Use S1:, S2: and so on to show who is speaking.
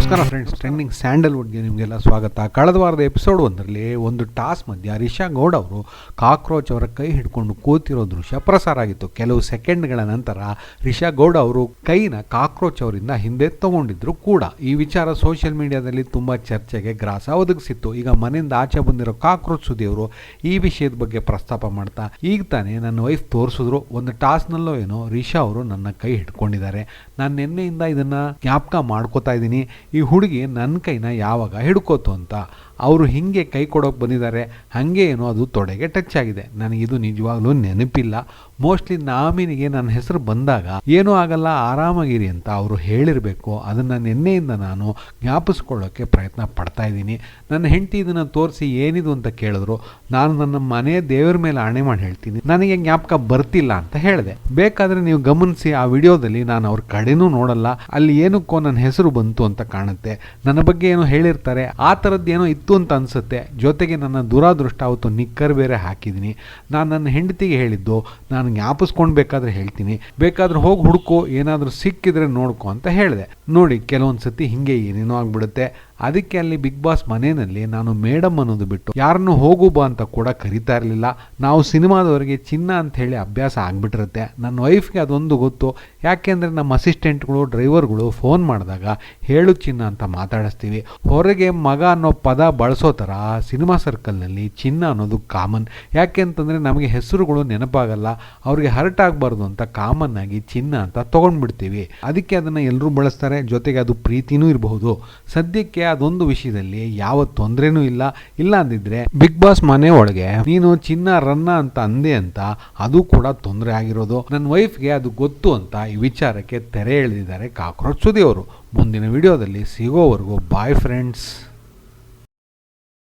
S1: ನಮಸ್ಕಾರ friends, trending ಸ್ಯಾಂಡಲ್ವುಡ್ಗೆ ನಿಮಗೆಲ್ಲ ಸ್ವಾಗತ. ಕಳೆದ ವಾರದ ಎಪಿಸೋಡ್ 1ರಲ್ಲಿ ಒಂದು ಟಾಸ್ ಮಧ್ಯೆ ರಿಷಾ ಗೌಡ ಅವರು ಕಾಕ್ರೋಚ್ ಅವರ ಕೈ ಹಿಡ್ಕೊಂಡು ಕೂತಿರೋ ದೃಶ್ಯ ಪ್ರಸಾರ ಆಗಿತ್ತು. ಕೆಲವು ಸೆಕೆಂಡ್ಗಳ ನಂತರ ರಿಷಾ ಗೌಡ ಅವರು ಕೈನ ಕಾಕ್ರೋಚ್ ಅವರಿಂದ ಹಿಂದೆ ತಗೊಂಡಿದ್ರು ಕೂಡ. ಈ ವಿಚಾರ ಸೋಷಿಯಲ್ ಮೀಡಿಯಾದಲ್ಲಿ ತುಂಬ ಚರ್ಚೆಗೆ ಗ್ರಾಸ ಒದಗಿಸಿತ್ತು. ಈಗ ಮನೆಯಿಂದ ಆಚೆ ಬಂದಿರೋ ಕಾಕ್ರೋಚ್ ಸುದ್ದಿಯವರು ಈ ವಿಷಯದ ಬಗ್ಗೆ ಪ್ರಸ್ತಾಪ ಮಾಡ್ತಾ, ಈಗ ತಾನೇ ನನ್ನ ವೈಫ್ ತೋರಿಸಿದ್ರು, ಒಂದು ಟಾಸ್ನಲ್ಲೋ ಏನೋ ರಿಷಾ ಅವರು ನನ್ನ ಕೈ ಹಿಡ್ಕೊಂಡಿದ್ದಾರೆ. ನಾನು ನಿನ್ನೆಯಿಂದ ಇದನ್ನು ಜ್ಞಾಪಕ ಮಾಡ್ಕೋತಾ ಇದ್ದೀನಿ, ಈ ಹುಡುಗಿ ನನ್ನ ಕೈನ ಯಾವಾಗ ಹಿಡ್ಕೋತು ಅಂತ. ಅವರು ಹಿಂಗೆ ಕೈ ಕೊಡೋಕೆ ಬಂದಿದ್ದಾರೆ, ಹಾಗೆ ಏನೋ ಅದು ತೊಡೆಗೆ ಟಚ್ ಆಗಿದೆ. ನನಗಿದು ನಿಜವಾಗ್ಲೂ ನೆನಪಿಲ್ಲ. ಮೋಸ್ಟ್ಲಿ ನಾಮಿನಿಗೆ ನನ್ನ ಹೆಸರು ಬಂದಾಗ ಏನೂ ಆಗಲ್ಲ, ಆರಾಮಾಗಿರಿ ಅಂತ ಅವರು ಹೇಳಿರಬೇಕು. ಅದನ್ನು ನಿನ್ನೆಯಿಂದ ನಾನು ಜ್ಞಾಪಿಸ್ಕೊಳ್ಳೋಕ್ಕೆ ಪ್ರಯತ್ನ ಪಡ್ತಾ ಇದ್ದೀನಿ. ನನ್ನ ಹೆಂಡತಿ ಇದನ್ನು ತೋರಿಸಿ ಏನಿದು ಅಂತ ಕೇಳಿದ್ರು. ನಾನು ನನ್ನ ಮನೆ ದೇವರ ಮೇಲೆ ಆಣೆ ಮಾಡಿ ಹೇಳ್ತೀನಿ, ನನಗೆ ಜ್ಞಾಪಕ ಬರ್ತಿಲ್ಲ ಅಂತ ಹೇಳಿದೆ. ಬೇಕಾದರೆ ನೀವು ಗಮನಿಸಿ, ಆ ವಿಡಿಯೋದಲ್ಲಿ ನಾನು ಅವ್ರ ಕಡೆನೂ ನೋಡಲ್ಲ, ಅಲ್ಲಿ ಏನಕ್ಕೋ ನನ್ನ ಹೆಸರು ಬಂತು ಅಂತ ಕಾಣುತ್ತೆ. ನನ್ನ ಬಗ್ಗೆ ಏನೋ ಹೇಳಿರ್ತಾರೆ, ಆ ಥರದ್ದೇನೋ ಇತ್ತು ಅಂತ ಅನಿಸುತ್ತೆ. ಜೊತೆಗೆ ನನ್ನ ದುರಾದೃಷ್ಟ ಅವತ್ತು ನಿಕ್ಕರ್ ಬೇರೆ ಹಾಕಿದ್ದೀನಿ. ನಾನು ನನ್ನ ಹೆಂಡತಿಗೆ ಹೇಳಿದ್ದು, ನಾನು ಜ್ಞಾಪಿಸ್ಕೊಂಡು ಬೇಕಾದ್ರೆ ಹೇಳ್ತೀನಿ, ಬೇಕಾದ್ರೆ ಹೋಗಿ ಹುಡುಕೋ, ಏನಾದರೂ ಸಿಕ್ಕಿದ್ರೆ ನೋಡ್ಕೊ ಅಂತ ಹೇಳಿದೆ. ನೋಡಿ, ಕೆಲವೊಂದು ಸತಿ ಹಿಂಗೆ ಏನೇನೋ ಆಗ್ಬಿಡುತ್ತೆ. ಅದಕ್ಕೆ ಅಲ್ಲಿ ಬಿಗ್ ಬಾಸ್ ಮನೆಯಲ್ಲಿ ನಾನು ಮೇಡಮ್ ಅನ್ನೋದು ಬಿಟ್ಟು ಯಾರನ್ನು ಹೋಗು ಬಾ ಅಂತ ಕೂಡ ಕರಿತಾ ಇರಲಿಲ್ಲ. ನಾವು ಸಿನಿಮಾದವರಿಗೆ ಚಿನ್ನ ಅಂತ ಹೇಳಿ ಅಭ್ಯಾಸ ಆಗಿಬಿಟ್ಟಿರುತ್ತೆ. ನನ್ನ ವೈಫ್ಗೆ ಅದೊಂದು ಗೊತ್ತು, ಯಾಕೆಂದರೆ ನಮ್ಮ ಅಸಿಸ್ಟೆಂಟ್ಗಳು, ಡ್ರೈವರ್ಗಳು ಫೋನ್ ಮಾಡಿದಾಗ ಹೇಳು ಚಿನ್ನ ಅಂತ ಮಾತಾಡಿಸ್ತೀವಿ. ಹೊರಗೆ ಮಗ ಅನ್ನೋ ಪದ ಬಳಸೋ ಥರ ಸಿನಿಮಾ ಸರ್ಕಲ್ನಲ್ಲಿ ಚಿನ್ನ ಅನ್ನೋದು ಕಾಮನ್. ಯಾಕೆ ಅಂತಂದರೆ ನಮಗೆ ಹೆಸರುಗಳು ನೆನಪಾಗಲ್ಲ, ಅವ್ರಿಗೆ ಹರ್ಟ್ ಆಗಬಾರ್ದು ಅಂತ ಕಾಮನ್ ಆಗಿ ಚಿನ್ನ ಅಂತ ತೊಗೊಂಡ್ಬಿಡ್ತೀವಿ. ಅದಕ್ಕೆ ಅದನ್ನು ಎಲ್ಲರೂ ಬಳಸ್ತಾರೆ. ಜೊತೆಗೆ ಅದು ಪ್ರೀತಿನೂ ಇರಬಹುದು. ಸದ್ಯಕ್ಕೆ ಅದೊಂದು ವಿಷಯದಲ್ಲಿ ಯಾವ ತೊಂದರೆನೂ ಇಲ್ಲ ಅಂದಿದ್ರೆ ಬಿಗ್ ಬಾಸ್ ಮನೆ ಒಳಗೆ ನೀನು ಚಿನ್ನ ರನ್ನ ಅಂತ ಅಂದೆ ಅಂತ ಅದು ಕೂಡ ತೊಂದರೆ ಆಗಿರೋದು. ನನ್ನ ವೈಫ್ಗೆ ಅದು ಗೊತ್ತು ಅಂತ ಈ ವಿಚಾರಕ್ಕೆ ತೆರೆ ಎಳೆದಿದ್ದಾರೆ ಕಾಕ್ರೋಚ್ ಸುದ್ದಿಯವರು. ಮುಂದಿನ ವಿಡಿಯೋದಲ್ಲಿ ಸಿಗೋವರೆಗೂ ಬಾಯ್ ಫ್ರೆಂಡ್ಸ್.